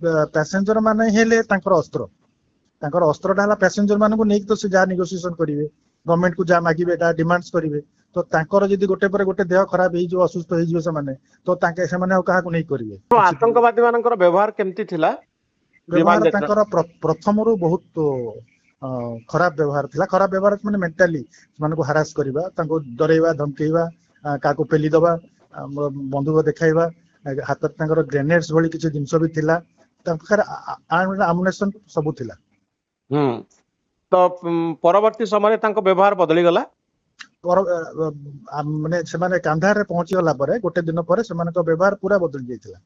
Passenger माने हेले तांकर अस्त्रटा हला पैसेंजर मानकु नेक तो से जा नेगोशिएशन करिवे गवर्नमेंट को जा मागिबे एटा डिमांड्स करिवे तो तांकर जदी गोटे पर गोटे देह खराब हेइ जो असुस्थ हेइ जो से माने तो तांके से माने काहा को नै करिवे तो आतंकवादी मानकर व्यवहार केमती थिला व्यवहार तांकर प्रथम रु बहुत खराब व्यवहार थिला खराब व्यवहार माने मेंटली मानको हरास करिवा तांको डरेवा धमकेइवा काको पेली दबा बंदूक देखाइबा हाथ तांकर ग्रेनेड्स भली किछि जिंस भी थिला तांकर आमुनेशन सब थिला तो परवर्ती समय तांको व्यवहार बदली गला माने से माने कांधार रे पहुंची गला परे गोटे दिन परे से माने व्यवहार पूरा बदल जाइथिला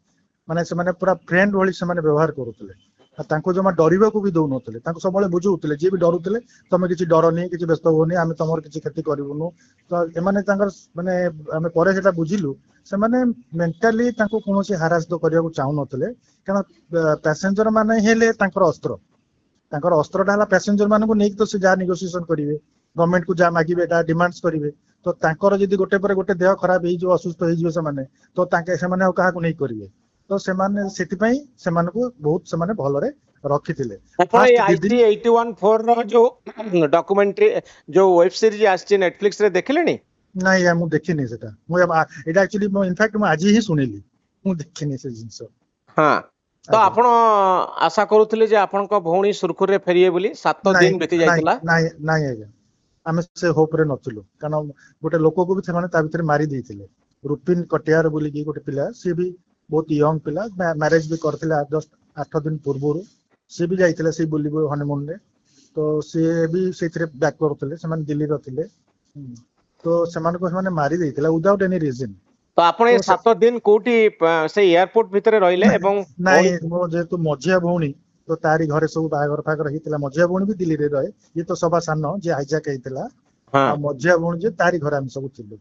माने से माने पूरा फ्रेंड भली से माने व्यवहार करूतले तांको जमा डरिबा को भी दउ नतले तांको सबले बुझुतले जे भी डरुतले तमे किछि डरनी किछि व्यस्त होनी आमे तमर किछि क्षति करिवनु तो एमाने तांकर माने आमे परे सेटा बुझिलु से माने मेंटली तांको कोनोसी हरास तो करिया को चाहू नतले कारण पैसेंजर माने हेले तांकर अस्त्रटा हला पैसेंजर मानकु नेक तो से जा नेगोशिएशन करिवे गवर्नमेंट को जा मागिबे एटा डिमांड्स करिवे तो तांकर जदी गोटे पर गोटे देह खराब हेइ जो असुस्थ हेइ जो से माने तो तांके से माने काहा को नै करिवे तो से माने सेति पई से मानकु बहुत से माने भलरे रखिथिले अपन IT 81 रो जो डॉक्यूमेंटरी जो वेब सीरीज आछि नेटफ्लिक्स रे देखलेनी नाही या मु देखिनी सेटा मु एटा एक्चुअली मु इनफैक्ट मु आज ही सुनिली मु देखिनी से जिंस हां तो आपण आशा करूथिले जे आपण को भौणी सुरखुर रे फेरिए बोली 7 दिन बीती जाइतला नाही नाही आगे आमे से होप रे नथिलु कारण गोटे लोक को भी सेमाने ता भीतर मारी देइथिले रुपिन कटियार बोली की गोटे पिला से भी बहुत यंग पिला मैरिज भी करथिले जस्ट 8 दिन पूर्व से भी जाइथिले से बोली हनीमून रे तो से भी सेथरे बैक करथिले सेमान दिल्ली रथिले तो सेमान को सेमाने मारी देइथिले विदाउट एनी रीजन तो आपण ए 7 दिन कोठी से एयरपोर्ट भीतर रहिले एवं नाही मो जेतु मझिया भौणी तो तारी घरे सब बागर फागर हितला मझिया भौणी भी दिल्ली रे रहे ये तो सभा सानो जे हाईजैक हेतिला मझिया भौणी जे तारी घरे हम सब थिलु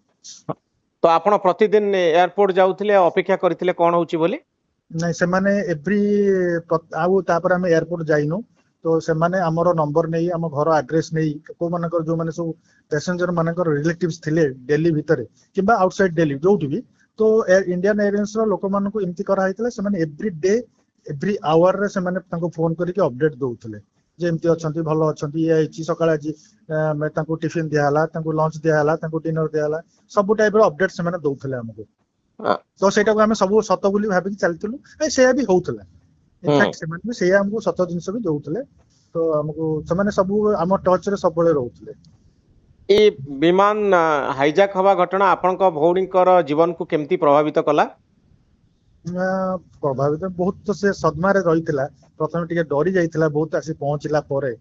तो आपण प्रतिदिन एयरपोर्ट जाउथिले अपेक्षा करथिले कोन होची बोली नाही से माने एवरी आउ तापर हम एयरपोर्ट जाइनु तो से माने हमरो नंबर नै हम घर एड्रेस नै को मानकर जो माने सब पैसेंजर मानकर रिलेटिव्स थिले दिल्ली भितरे किबा आउटसाइड दिल्ली जोठी भी तो इंडियन एयरलाइंस रो लोक मानको इमति करा हितले से माने एवरी डे एवरी आवर रे से माने तांको फोन करिके अपडेट दउथले जे इमति अछंती भलो अछंती ये छि सकाळ जी मैं तांको टिफिन दियाला तांको लंच दियाला तांको डिनर दियाला सब टाइप रो अपडेट से माने दउथले हमको तो सेटा को हम सब सत बोली भाबी कि चलतिलु ए सेया भी होउथला इनफैक्ट से माने सेया हमको सत जिंस भी दउथले तो हमको से माने सब हम टच रे सब बळे रहउथले ए विमान हाईजैक हवा घटना आपन को भौणी कर जीवन को केमती प्रभावित कला प्रभावित बहुत तो से सदमा रे रहितला प्रथम टिके डरी जाइतला बहुत आसी पहुंचला परे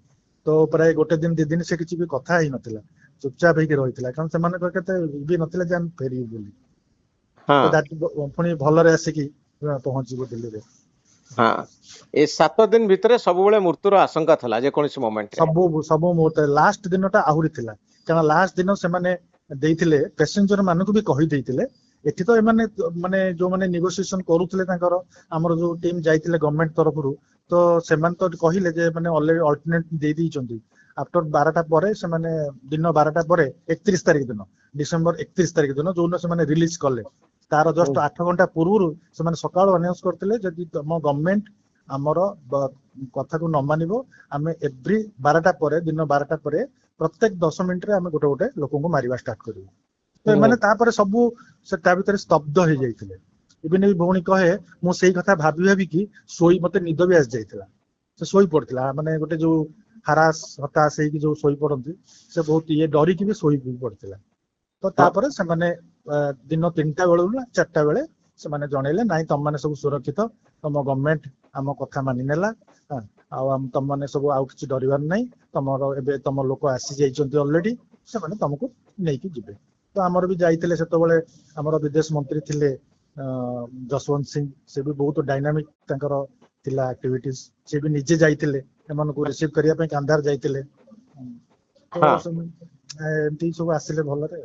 तो प्राय गोटे दिन दि दिन से किछि भी कथा ही नथिला चुपचाप हेके रहितला कारण से माने कते भी नथिला जे हम फेरी बोली हां तो पुनी भल रे आसी कि पहुंचबो दिल्ली रे हां ए 7 दिन भितरे सब बेले मृत्युर आशंका थला जे कोनसी मोमेंट सब मुहूर्त लास्ट दिनटा आहुरी थिला कारण लास्ट दिन से माने देइथिले पैसेंजर मानको भी कहि देइथिले एठी तो एमाने माने जो माने नेगोशिएशन करूथिले तांकर हमर जो टीम जाइथिले गवर्नमेंट तरफ रु तो सेमान तो कहिले जे माने ऑलरेडी अल्टरनेट दे दी आफ्टर 12टा परे से माने दिन 12टा परे 31 तारिख दिन डिसेंबर 31 तारिख दिन जो से माने रिलीज करले तार जस्ट 8 घंटा पूर्व से माने सकाळ अनाउंस करथिले जदि हम गवर्नमेंट हमर कथा को न मानिबो हमें एवरी 12टा परे दिन 12टा परे प्रत्येक 10 मिनिट रे हमें गोटे गोटे लोकन को मारिबा स्टार्ट करिवो तो माने तापर सब से ता भीतर स्तब्ध हो जाइथिले इबन भी भौणी कहे मु सेही कथा भाबी भाबी कि सोई मते निद भी आस जाइथिला से सोई पड़थिला माने गोटे जो हरास हताश है कि जो सोई पड़ती से बहुत ये डरी की भी सोई पड़थिला तो तापर से माने दिन 3टा बेलु ना 4टा बेले से माने जणैले नाही तम माने सब सुरक्षित तम गवर्नमेंट हम कथा मानि नेला आ हम तम माने सब आउ किछि डरिवार नाही तमरो एबे तम लोक आसी जाइचंती ऑलरेडी से माने तुमको नै कि जिबे तो हमर भी जाइतिले सेतो बेले हमर विदेश मंत्री थिले जसवंत सिंह से भी बहुत डायनामिक तांकर थिला एक्टिविटीज से भी निजे जाइतिले एमन को रिसीव करिया पे कांधार जाइतिले तो एमती सब आसिले भल रे।